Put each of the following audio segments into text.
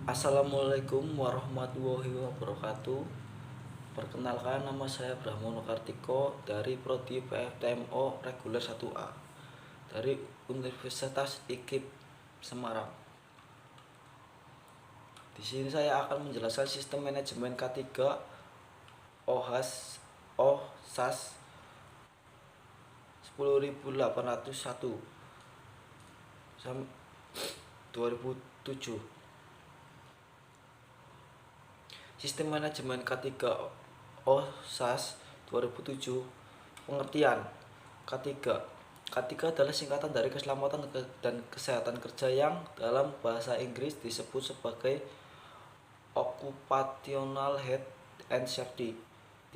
Assalamualaikum warahmatullahi wabarakatuh. Perkenalkan, nama saya Brahmono Kartiko dari Prodi PFTMO Reguler 1A dari Universitas IKIP Semarang. Di sini saya akan menjelaskan sistem manajemen K3 OHAS 10801 2007. Sistem manajemen K3 OHAS 2007. Pengertian K3. K3 adalah singkatan dari keselamatan dan kesehatan kerja yang dalam bahasa Inggris disebut sebagai Occupational Health and Safety,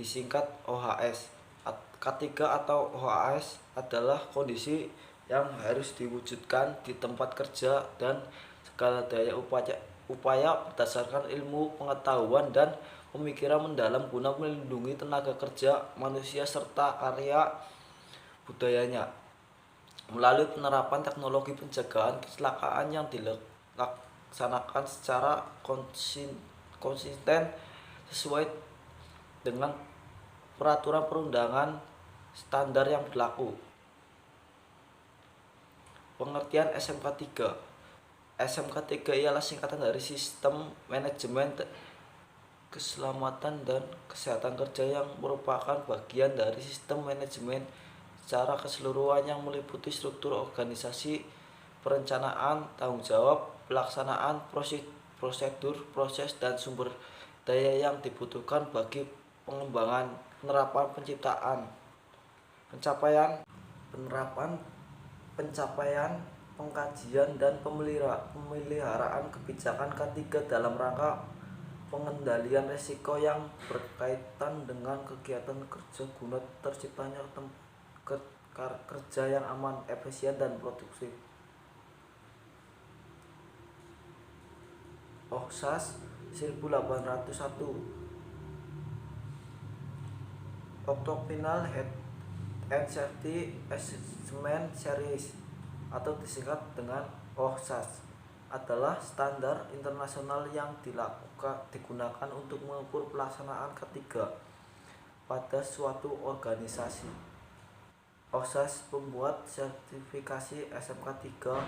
disingkat OHS. K3 atau OHS adalah kondisi yang harus diwujudkan di tempat kerja dan segala daya upaya berdasarkan ilmu pengetahuan dan pemikiran mendalam guna melindungi tenaga kerja manusia serta karya budayanya melalui penerapan teknologi pencegahan kecelakaan yang dilaksanakan secara konsisten sesuai dengan peraturan perundangan standar yang berlaku. Pengertian SMK3. SMK3 ialah singkatan dari Sistem Manajemen Keselamatan dan Kesehatan Kerja yang merupakan bagian dari sistem manajemen secara keseluruhan yang meliputi struktur organisasi, perencanaan, tanggung jawab, pelaksanaan, prosedur, proses, dan sumber daya yang dibutuhkan bagi pengembangan, penerapan, penerapan, pencapaian, pengkajian, dan pemeliharaan kebijakan K3 dalam rangka pengendalian risiko yang berkaitan dengan kegiatan kerja guna terciptanya kerja yang aman, efisien, dan produktif. OHSAS 1801 Occupational Health and Safety Assessment Series atau disingkat dengan OHSAS adalah standar internasional yang digunakan untuk mengukur pelaksanaan K3 pada suatu organisasi. OHSAS pembuat sertifikasi SMK3,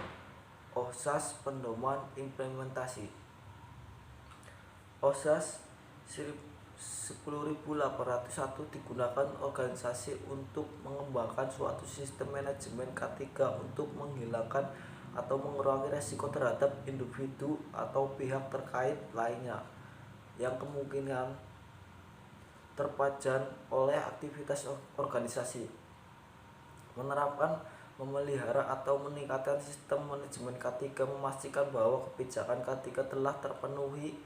OHSAS pendoman implementasi. OHSAS 10801 digunakan organisasi untuk mengembangkan suatu sistem manajemen K3 untuk menghilangkan atau mengurangi risiko terhadap individu atau pihak terkait lainnya yang kemungkinan terpajan oleh aktivitas organisasi. Menerapkan, memelihara, atau meningkatkan sistem manajemen K3 memastikan bahwa kebijakan K3 telah terpenuhi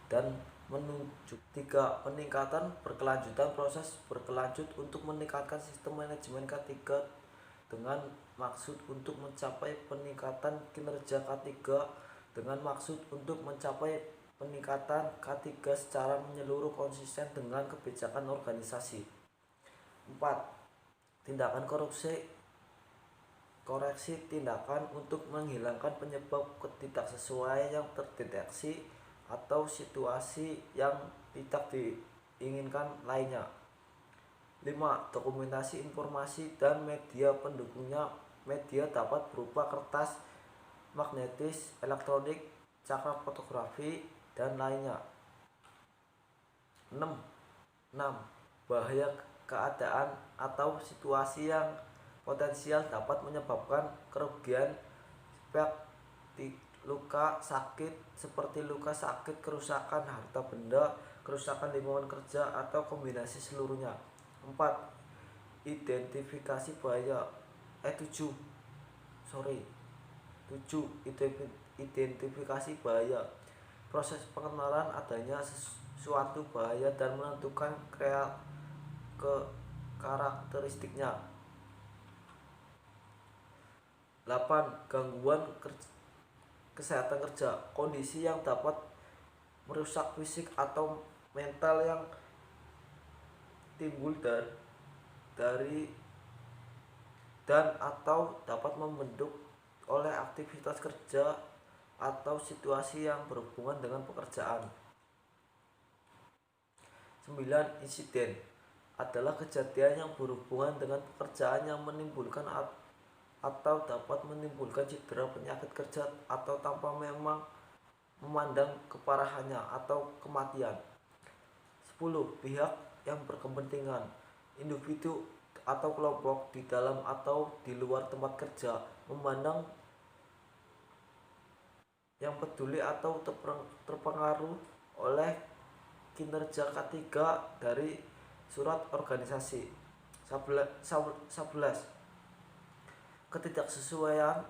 dan menunjuk 3. Peningkatan berkelanjutan. Proses berkelanjut untuk meningkatkan sistem manajemen K3 dengan maksud untuk mencapai peningkatan kinerja K3 dengan maksud untuk mencapai peningkatan K3 secara menyeluruh konsisten dengan kebijakan organisasi. 4. Tindakan koreksi tindakan untuk menghilangkan penyebab ketidaksesuaian yang terdeteksi atau situasi yang tidak diinginkan lainnya. 5. Dokumentasi informasi dan media pendukungnya. Media dapat berupa kertas, magnetis, elektronik, cakra fotografi, dan lainnya. 6. Bahaya keadaan atau situasi yang potensial dapat menyebabkan kerugian seperti luka sakit, kerusakan harta benda, kerusakan lingkungan kerja, atau kombinasi seluruhnya. 4. Identifikasi bahaya. 7. Identifikasi bahaya. Proses pengenalan adanya suatu bahaya dan menentukan karakteristiknya. 8. Gangguan kesehatan kerja. Kondisi yang dapat merusak fisik atau mental yang timbul dari dan atau dapat membentuk oleh aktivitas kerja atau situasi yang berhubungan dengan pekerjaan. 9. Insiden adalah kejadian yang berhubungan dengan pekerjaan yang menimbulkan atau dapat menimbulkan cedera, penyakit kerja, atau tanpa memang memandang keparahannya atau kematian. 10. Pihak yang berkepentingan, individu atau kelompok di dalam atau di luar tempat kerja, memandang yang peduli atau terpengaruh oleh kinerja K3 dari surat organisasi. 11. Ketidaksesuaian,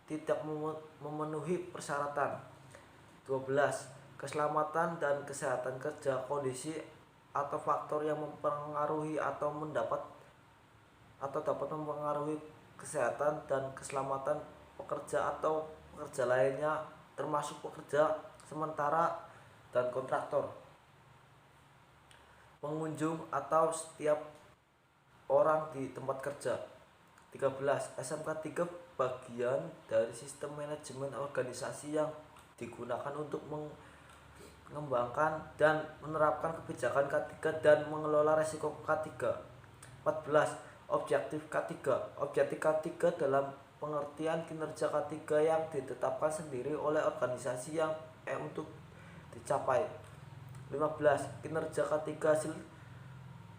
tidak memenuhi persyaratan. 12. Keselamatan dan kesehatan kerja, kondisi atau faktor yang mempengaruhi atau dapat mempengaruhi kesehatan dan keselamatan pekerja atau pekerja lainnya, termasuk pekerja sementara dan kontraktor, pengunjung atau setiap orang di tempat kerja. 13. SMK 3 bagian dari sistem manajemen organisasi yang digunakan untuk mengembangkan dan menerapkan kebijakan K3 dan mengelola resiko K3. 14. Objektif K3. Objektif K3 dalam pengertian kinerja K3 yang ditetapkan sendiri oleh organisasi yang untuk dicapai. 15. Kinerja K3 hasil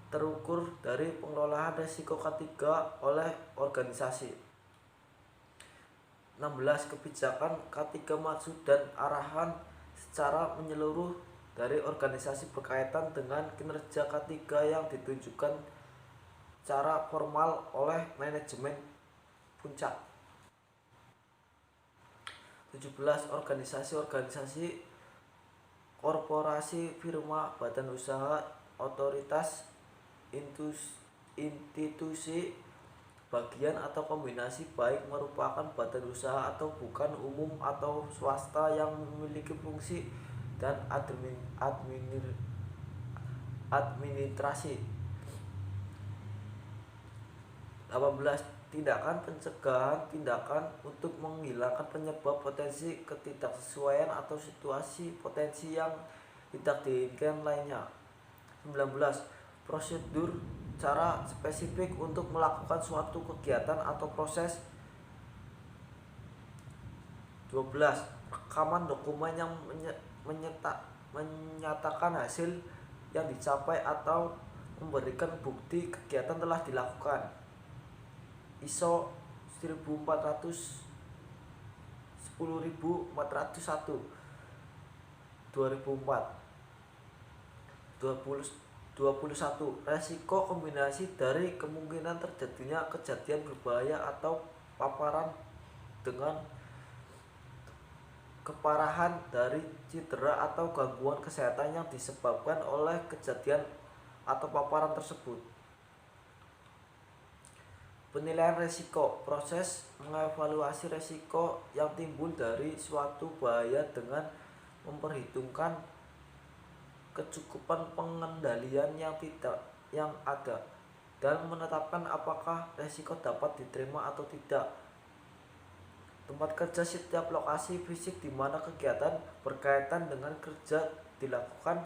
terukur dari pengelolaan resiko K3 oleh organisasi. 16. Kebijakan K3 maksud dan arahan secara menyeluruh dari organisasi berkaitan dengan kinerja K3 yang ditunjukkan secara formal oleh manajemen puncak. 17. Organisasi-organisasi, korporasi, firma, badan usaha, otoritas, institusi, bagian atau kombinasi baik merupakan badan usaha atau bukan, umum atau swasta, yang memiliki fungsi dan administrasi. 18. Tindakan pencegahan, tindakan untuk menghilangkan penyebab potensi ketidaksesuaian atau situasi potensi yang tidak diinginkan lainnya. 19. Prosedur, cara spesifik untuk melakukan suatu kegiatan atau proses. 12. Rekaman dokumen yang menyatakan hasil yang dicapai atau memberikan bukti kegiatan telah dilakukan. ISO 10401 2004. 21. Resiko kombinasi dari kemungkinan terjadinya kejadian berbahaya atau paparan dengan keparahan dari cedera atau gangguan kesehatan yang disebabkan oleh kejadian atau paparan tersebut. Penilaian resiko, proses mengevaluasi resiko yang timbul dari suatu bahaya dengan memperhitungkan kecukupan pengendalian yang ada dan menetapkan apakah resiko dapat diterima atau tidak. Tempat kerja, setiap lokasi fisik di mana kegiatan berkaitan dengan kerja dilakukan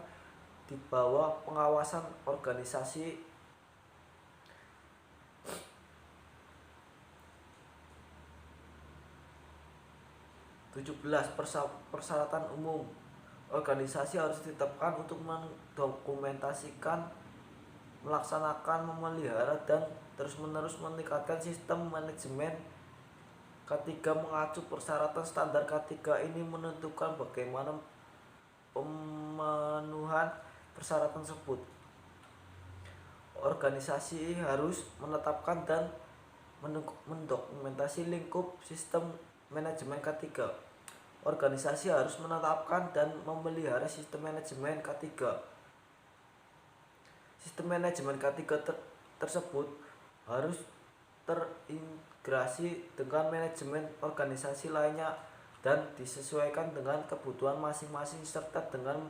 di bawah pengawasan organisasi. 17. Persyaratan umum. Organisasi harus ditetapkan untuk mendokumentasikan, melaksanakan, memelihara, dan terus-menerus meningkatkan sistem manajemen K3 mengacu persyaratan standar K3 ini menentukan bagaimana pemenuhan persyaratan tersebut. Organisasi harus menetapkan dan mendokumentasi lingkup sistem manajemen K3. Organisasi harus menetapkan dan memelihara sistem manajemen K3. Sistem manajemen K3 tersebut harus terintegrasi dengan manajemen organisasi lainnya dan disesuaikan dengan kebutuhan masing-masing serta dengan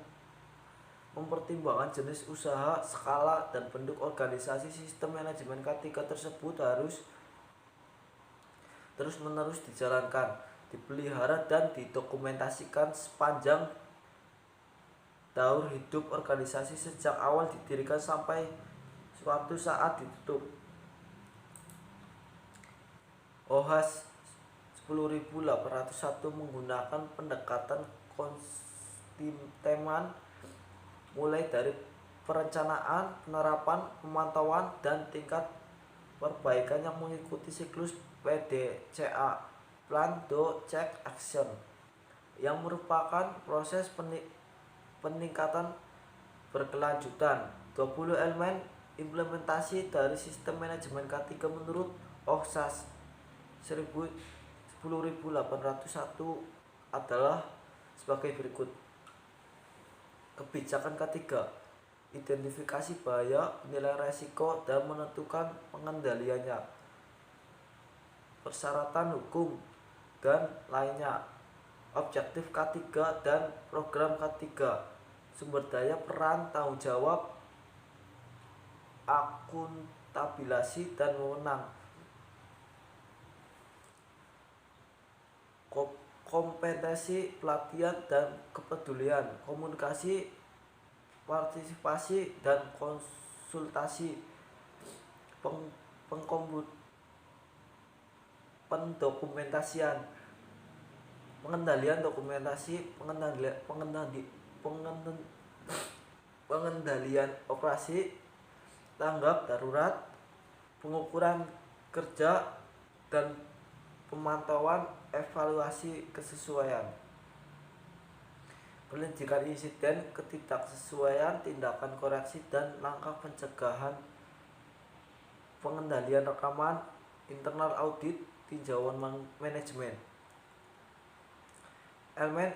mempertimbangkan jenis usaha, skala, dan bentuk organisasi. Sistem manajemen K3 tersebut harus terus-menerus dijalankan dipelihara dan didokumentasikan sepanjang daur hidup organisasi sejak awal didirikan sampai suatu saat ditutup. OHAS 10.801 menggunakan pendekatan konsisteman mulai dari perencanaan, penerapan, pemantauan, dan tingkat perbaikan yang mengikuti siklus PDCA (Plan Do Check Action) yang merupakan proses peningkatan berkelanjutan. 20 elemen implementasi dari sistem manajemen K3 menurut OHSAS 10.801 adalah sebagai berikut. Kebijakan K3: identifikasi bahaya, penilaian resiko, dan menentukan pengendaliannya. Persyaratan hukum dan lainnya. Objektif K3 dan program K3: sumber daya, peran, tanggung jawab, akuntabilitas, dan wewenang. Kompetensi, pelatihan, dan kepedulian, komunikasi, partisipasi, dan konsultasi, pendokumentasian, pengendalian dokumentasi, pengendalian operasi, tanggap darurat, pengukuran kerja, dan pemantauan evaluasi kesesuaian. Penyelidikan insiden, ketidaksesuaian, tindakan koreksi, dan langkah pencegahan. Pengendalian rekaman, internal audit, tinjauan manajemen. Elemen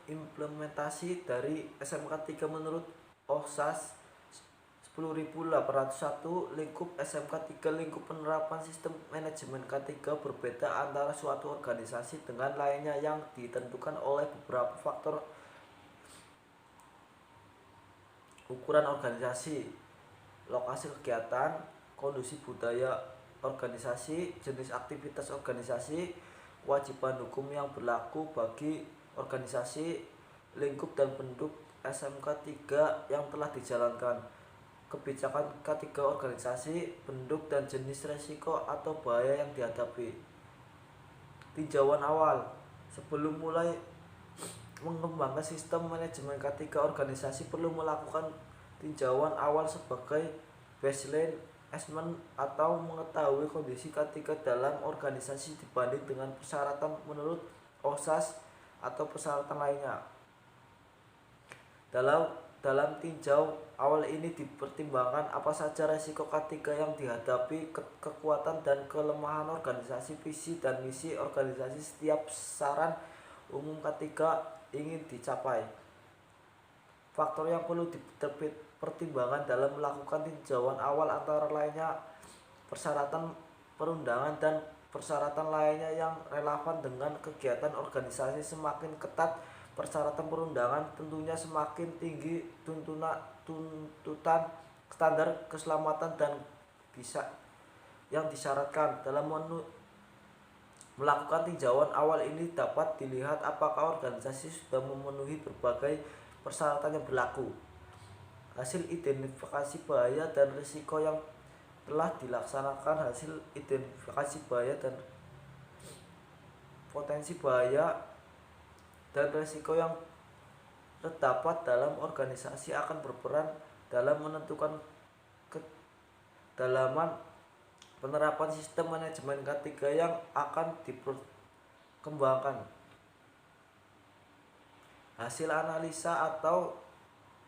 implementasi dari SMK 3 menurut OHSAS 10.801 lingkup SMK 3. Lingkup penerapan sistem manajemen K3 berbeda antara suatu organisasi dengan lainnya yang ditentukan oleh beberapa faktor: ukuran organisasi, lokasi kegiatan, kondisi budaya organisasi, jenis aktivitas organisasi, kewajiban hukum yang berlaku bagi organisasi, lingkup dan penduduk SMK 3 yang telah dijalankan, kebijakan K3 organisasi, penduduk dan jenis resiko atau bahaya yang dihadapi. Tinjauan awal. Sebelum mulai mengembangkan sistem manajemen K3 organisasi perlu melakukan tinjauan awal sebagai baseline assessment atau mengetahui kondisi K3 dalam organisasi dibanding dengan persyaratan menurut OHSAS atau persyaratan lainnya. Dalam tinjau awal ini dipertimbangkan apa saja resiko K3 yang dihadapi, kekuatan dan kelemahan organisasi, visi dan misi organisasi, setiap sasaran umum K3 ingin dicapai. Faktor yang perlu dipertimbangkan dalam melakukan tinjauan awal antara lainnya persyaratan perundangan dan persyaratan lainnya yang relevan dengan kegiatan organisasi. Semakin ketat persyaratan perundangan, tentunya semakin tinggi tuntutan standar keselamatan dan yang disyaratkan. Dalam melakukan tinjauan awal ini dapat dilihat apakah organisasi sudah memenuhi berbagai persyaratan yang berlaku. Hasil identifikasi bahaya dan risiko yang telah dilaksanakan. Hasil identifikasi bahaya dan potensi bahaya dan risiko yang terdapat dalam organisasi akan berperan dalam menentukan kedalaman penerapan sistem manajemen K3 yang akan diperkembangkan. Hasil analisa atau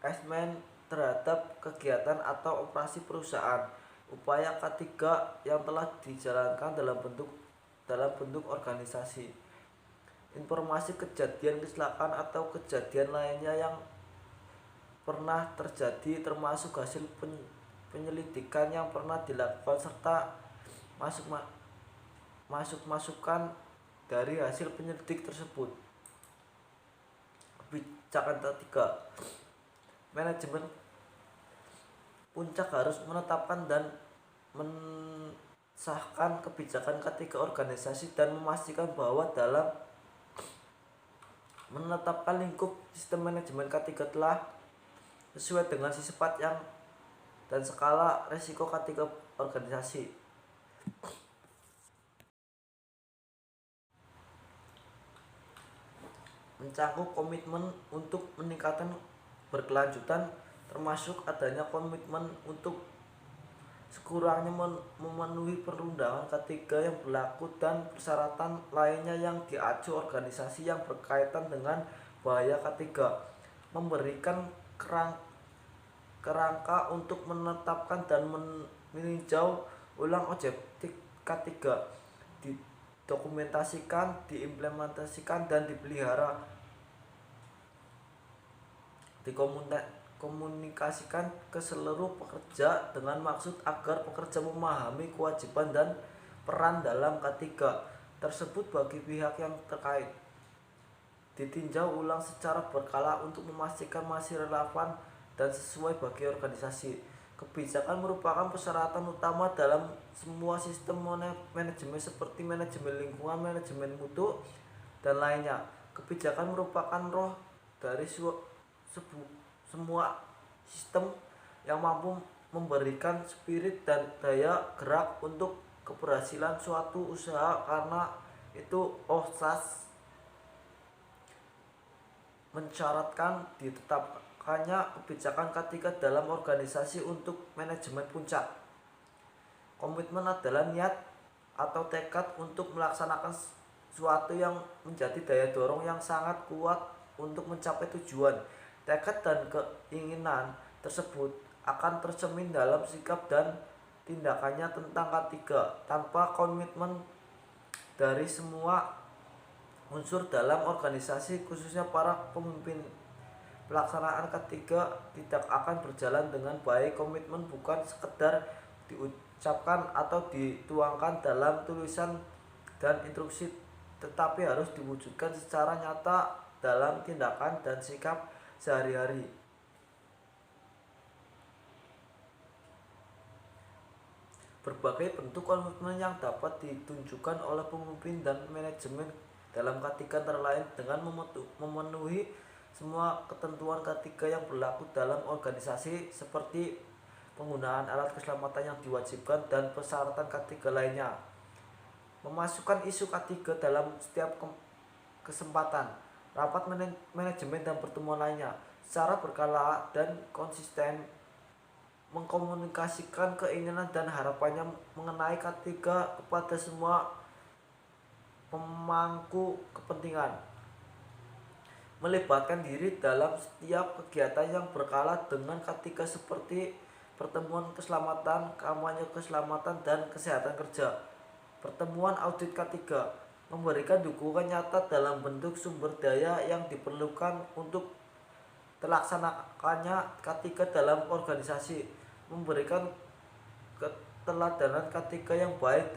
assessment terhadap kegiatan atau operasi perusahaan, upaya K3 yang telah dijalankan dalam bentuk organisasi. Informasi kejadian kecelakaan atau kejadian lainnya yang pernah terjadi, termasuk hasil penyelidikan yang pernah dilakukan serta masukan dari hasil penyelidik tersebut. Kebijakan K3: manajemen puncak harus menetapkan dan sahkan kebijakan ketiga organisasi dan memastikan bahwa dalam menetapkan lingkup sistem manajemen K3 telah sesuai dengan sifat yang dan skala resiko K3 organisasi. Mencakup komitmen untuk meningkatkan berkelanjutan, termasuk adanya komitmen untuk sekurangnya memenuhi perundangan K3 yang berlaku dan persyaratan lainnya yang diacu organisasi yang berkaitan dengan bahaya K3, memberikan kerangka untuk menetapkan dan meninjau ulang objektif K3, didokumentasikan, diimplementasikan, dan dipelihara, dikomunikasikan ke seluruh pekerja dengan maksud agar pekerja memahami kewajiban dan peran dalam K3 tersebut bagi pihak yang terkait. Ditinjau ulang secara berkala untuk memastikan masih relevan dan sesuai bagi organisasi. Kebijakan merupakan persyaratan utama dalam semua sistem manajemen seperti manajemen lingkungan, manajemen mutu, dan lainnya. Kebijakan merupakan roh dari semua sistem yang mampu memberikan spirit dan daya gerak untuk keberhasilan suatu usaha. Karena itu OSAS mensyaratkan ditetapkannya kebijakan K3 dalam organisasi untuk manajemen puncak. Komitmen adalah niat atau tekad untuk melaksanakan sesuatu yang menjadi daya dorong yang sangat kuat untuk mencapai tujuan. Tekad dan keinginan tersebut akan tercermin dalam sikap dan tindakannya tentang K3. Tanpa komitmen dari semua unsur dalam organisasi, khususnya para pemimpin, pelaksanaan K3 tidak akan berjalan dengan baik. Komitmen bukan sekedar diucapkan atau dituangkan dalam tulisan dan instruksi, tetapi harus diwujudkan secara nyata dalam tindakan dan sikap sehari-hari. Berbagai bentuk komitmen yang dapat ditunjukkan oleh pemimpin dan manajemen dalam K3 antara lain dengan memenuhi semua ketentuan K3 yang berlaku dalam organisasi, seperti penggunaan alat keselamatan yang diwajibkan dan persyaratan K3 lainnya. Memasukkan isu K3 dalam setiap kesempatan, rapat manajemen dan pertemuan lainnya secara berkala dan konsisten, mengkomunikasikan keinginan dan harapannya mengenai K3 kepada semua pemangku kepentingan, melibatkan diri dalam setiap kegiatan yang berkala dengan K3 seperti pertemuan keselamatan, kampanye keselamatan dan kesehatan kerja, pertemuan audit K3, memberikan dukungan nyata dalam bentuk sumber daya yang diperlukan untuk terlaksanakannya K3 dalam organisasi, memberikan keteladanan K3 yang baik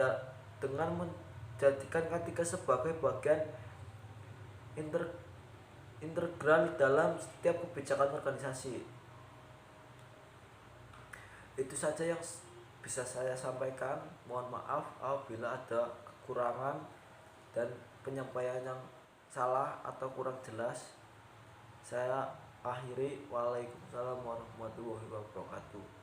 dengan menjadikan K3 sebagai bagian integral dalam setiap kebijakan organisasi. Itu saja yang bisa saya sampaikan. Mohon maaf apabila ada kekurangan dan penyampaian yang salah atau kurang jelas. Saya akhiri. Waalaikumsalam warahmatullahi wabarakatuh.